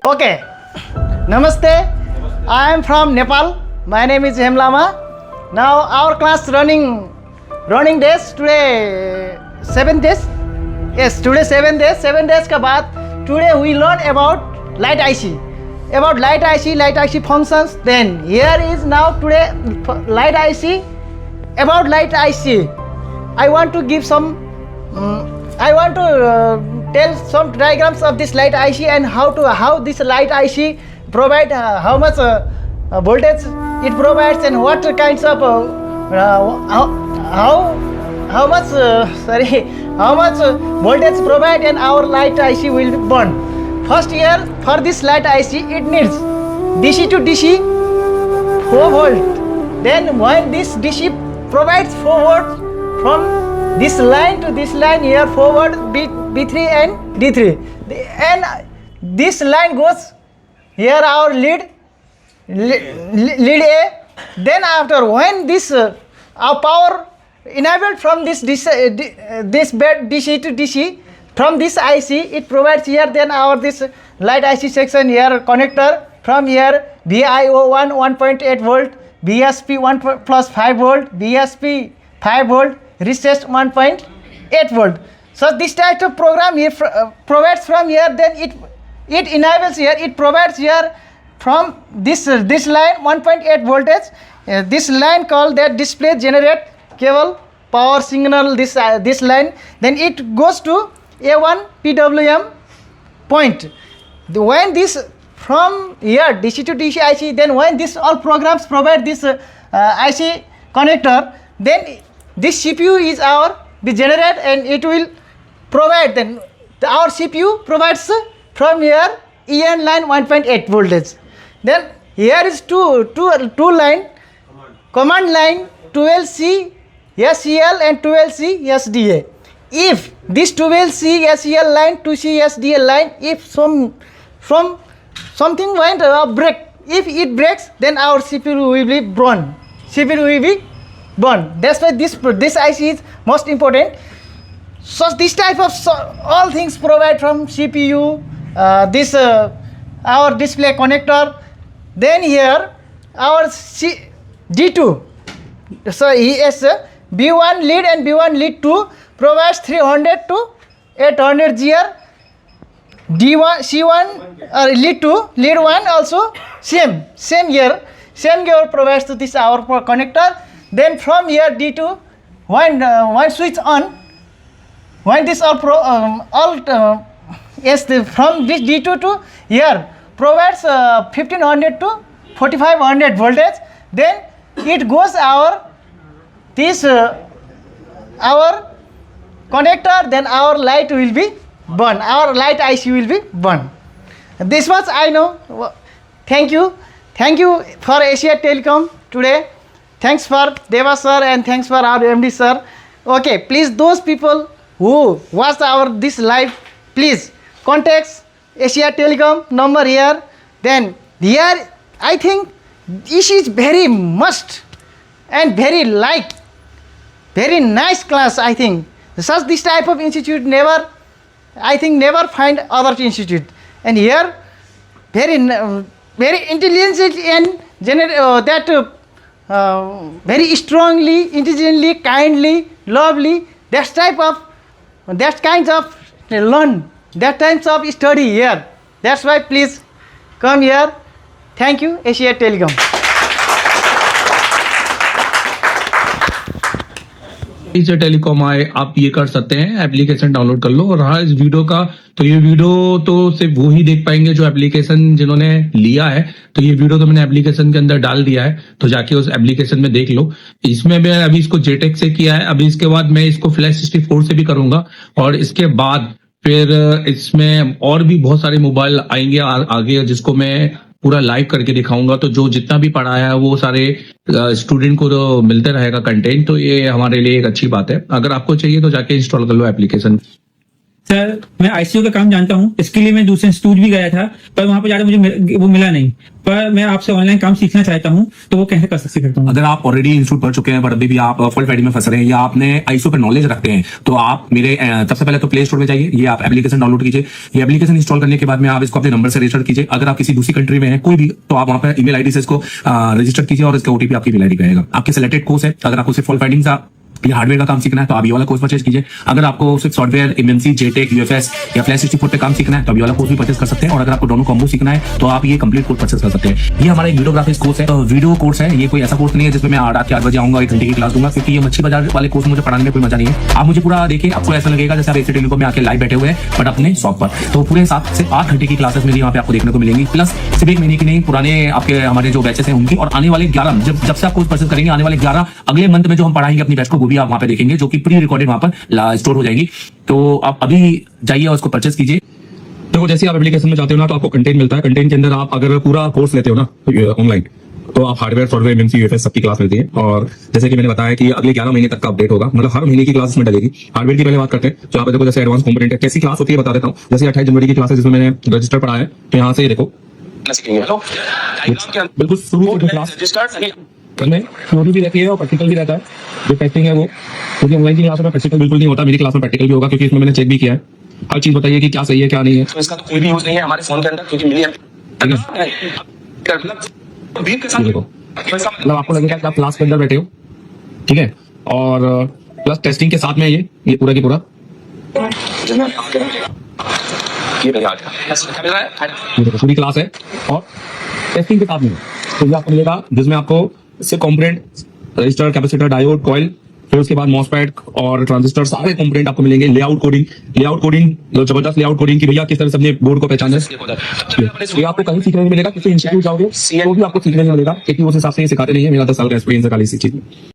Okay. Namaste. I am from Nepal. My name is Hemlama. Now our class running days today 7 days. Yes, today 7 days. 7 days के बाद today we learn about light IC. About light IC functions. Then here is now today light IC. About light IC, I want to give some. I want to tell some diagrams of this light IC and how this light IC provide how much voltage it provides and what kinds of how much voltage provide and our light IC will burn. First here for this light IC it needs DC to DC 4 volt. Then when this DC provides 4 volt from this line to this line here forward B3 and D3 and this line goes here our lead A. Then after when this our power enabled from this bed DC to DC from this IC it provides here then our this light IC section here connector from here VIO1 1.8 volt VSP 1 plus 5 volt VSP 5 volt recessed 1.8 volt. So this type of program here provides from here then it enables here it provides here from this line 1.8 voltage this line called that display generate cable power signal this line then it goes to A1 PWM point. When this from here DC to DC IC then when this all programs provide this IC connector then this CPU is the generate and it will provide then our CPU provides from here EN line 1.8 voltage. Then here is two line command line 12C SCL and 12C SDA. If this 12C SCL line 2C SDA line if something went break if it breaks then our CPU will be burned. That's why this IC is most important. So this type of all things provide from CPU this our display connector. Then here our D2 so yes B1 lead and B1 lead 2 provides 300 to 800 GR. D1 C1 lead 2 lead 1 also same here provides to this our connector. Then from here D2 when switch on when this all from this D2 to here provides 1500 to 4500 voltage. Then it goes our connector then our light will be burn our light IC will be burn. This much I know. Thank you for Asia Telecom today. Thanks for Deva sir and thanks for our MD sir. Okay, please those people who watch this live, please contact Asia Telecom number here. Then here I think this is very must and very nice class. I think such this type of institute never find other institute. And here very intelligent and very strongly, intelligently, kindly, lovely. That kinds of learn, that types of study here. That's why please come here. Thank you, Asia Telecom. Asia telecom आए आप ये कर सकते हैं application download कर लो। और हाँ इस वीडियो का तो ये वीडियो तो सिर्फ वो ही देख पाएंगे जो एप्लीकेशन जिन्होंने लिया है। तो ये वीडियो तो मैंने एप्लीकेशन के अंदर डाल दिया है तो जाके उस एप्लीकेशन में देख लो। इसमें मैं अभी इसको जेटेक से किया है, अभी इसके बाद मैं इसको फ्लैश 64 से भी करूंगा और इसके बाद फिर इसमें और भी बहुत सारे मोबाइल आएंगे आगे जिसको मैं पूरा लाइव करके दिखाऊंगा। तो जो जितना भी पढ़ाया है वो सारे स्टूडेंट को तो मिलते रहेगा कंटेंट। तो ये हमारे लिए एक अच्छी बात है। अगर आपको चाहिए तो जाके इंस्टॉल कर लो एप्लीकेशन। सर मैं आईसीयू का काम जानता हूँ, इसके लिए मैं दूसरे इंस्टीट्यूट भी गया था, पर वहां पर जाकर मुझे वो मिला नहीं। पर मैं आपसे ऑनलाइन काम सीखना चाहता हूँ, तो वो कैसे कर सकता हूँ? अगर आप ऑलरेडी इंस्टीट्यूट पढ़ चुके हैं पर अभी भी आप फॉल्ट फाइंडिंग में फंस रहे हैं या आपने आईसीयू पर नॉलेज रखते हैं, तो आप मेरे सबसे पहले तो प्ले स्टोर में जाइए, ये आप एप्लीकेशन डाउनलोड कीजिए। ये एप्लीकेशन इंस्टॉल करने के बाद में आप इसको अपने नंबर से रजिस्टर कीजिए। अगर आप किसी दूसरी कंट्री में हैं कोई भी, तो आप वहां पर ईमेल आईडी से इसको रजिस्टर कीजिए और इसका ओटीपी आपकी ईमेल आईडी पे आएगा। आपके सिलेक्टेड कोर्स है, अगर आपको सिर्फ फॉल्ट फाइंडिंग का या हार्डवेयर का काम सीखना है तो आप ये वाला कोर्स परचेज कीजिए। अगर आपको सिर्फ सॉफ्टवेयर, एमएनसी, जेटेक, यूएफएस या फ्लैश 64 पे काम सीखना है तो आप ये वाला कोर्स भी परचेज कर सकते हैं। और अगर आपको दोनों कॉम्बो सीखना है तो आप ये कंप्लीट कोर्स परचेज कर सकते हैं। ये हमारा एक वीडियोग्राफिक्स कोर्स है, वीडियो कोर्स है। ये कोई ऐसा कोर्स नहीं है जिसमें मैं रात के 8 बजे आऊंगा 1 घंटे की क्लास दूंगा, क्योंकि ये मच्छी बाजार वाले कोर्स मुझे पढ़ाने में कोई मजा नहीं है। आप मुझे पूरा देखिए, आपको ऐसा लगेगा जैसे आप एसी टेलीकॉम में आके लाइव बैठे हुए हैं बट अपने शॉप पर। तो पूरे 7 से 8 घंटे की क्लासेस मेरी यहाँ पे आपको देखने को मिलेंगी, प्लस सिर्फ 1 महीने की नहीं, पुराने आपके हमारे जो बैचेस हैं उनकी, और आने वाले 11 जब से आप कोर्स परचेज करेंगे, आने वाले 11 अगले मंथ में जो हम पढ़ाएंगे अपनी बैच को, वो भी आप वहाँ पे देखेंगे, जो कि प्री रिकॉर्डेड वहां पर स्टोर हो जाएगी। तो आप अभी जाइए और उसको परचेज कीजिए। देखो जैसे आप एप्लीकेशन में जाते हो ना तो आपको कंटेंट मिलता है। कंटेंट के अंदर आप अगर पूरा कोर्स लेते हो ना ऑनलाइन, तो आप हार्डवेयर, सॉफ्टवेयर, एमएनसी, यूएफएस सबकी क्लास मिलती है। और जैसे कि मैंने बताया कि अगले 11 महीने तक का अपडेट होगा, मतलब हर महीने की क्लास में डलेगी। हार्डवेयर की पहले बात करते हैं, तो आप देखो जैसे एडवांस कंपोनेंट है, कैसी क्लास होती है बता देता हूँ। जैसे 28 जनवरी की क्लास है जिसमें मैंने रजिस्टर पढ़ा है, तो यहाँ से देखो बिल्कुल शुरू की क्लास करने थ्योरी भी रहती है और प्रैक्टिकल भी रहता है। जो टेस्टिंग है वो, क्योंकि ऑनलाइन की क्लास में प्रैक्टिकल बिल्कुल नहीं होता, मेरी क्लास में प्रैक्टिकल भी होगा, क्योंकि इसमें मैंने चेक भी किया है। हर चीज बताइए कि क्या सही है क्या नहीं है। तो इसका तो कोई भी यूज नहीं है हमारे फोन के अंदर, क्योंकि मिली ये देखो, मतलब आपको लगेगा कि आप क्लास के अंदर बैठे हो, ठीक है, और प्लस टेस्टिंग के साथ में ये पूरा की पूरा ये देखो पूरी क्लास है और टेस्टिंग के साथ में। तो ये आपको मिलेगा जिसमें आपको सिर्फ component, register, capacitor, diode, coil, फिर उसके बाद मॉसफेट और ट्रांजिस्टर, सारे कंपोनेंट आपको मिलेंगे। लेआउट कोडिंग जबरदस्त लेआउट कोडिंग की भैया किस तरह से अपने बोर्ड को पहचाना है, ये आपको कहीं सीखने नहीं मिलेगा। किसी इंस्टीट्यूट जाओगे तो भी आपको सीखने नहीं मिलेगा, क्योंकि उस हिसाब से ये सिखाते नहीं है। मेरा 10 साल का एक्सपीरियंस है खाली इसी चीज में।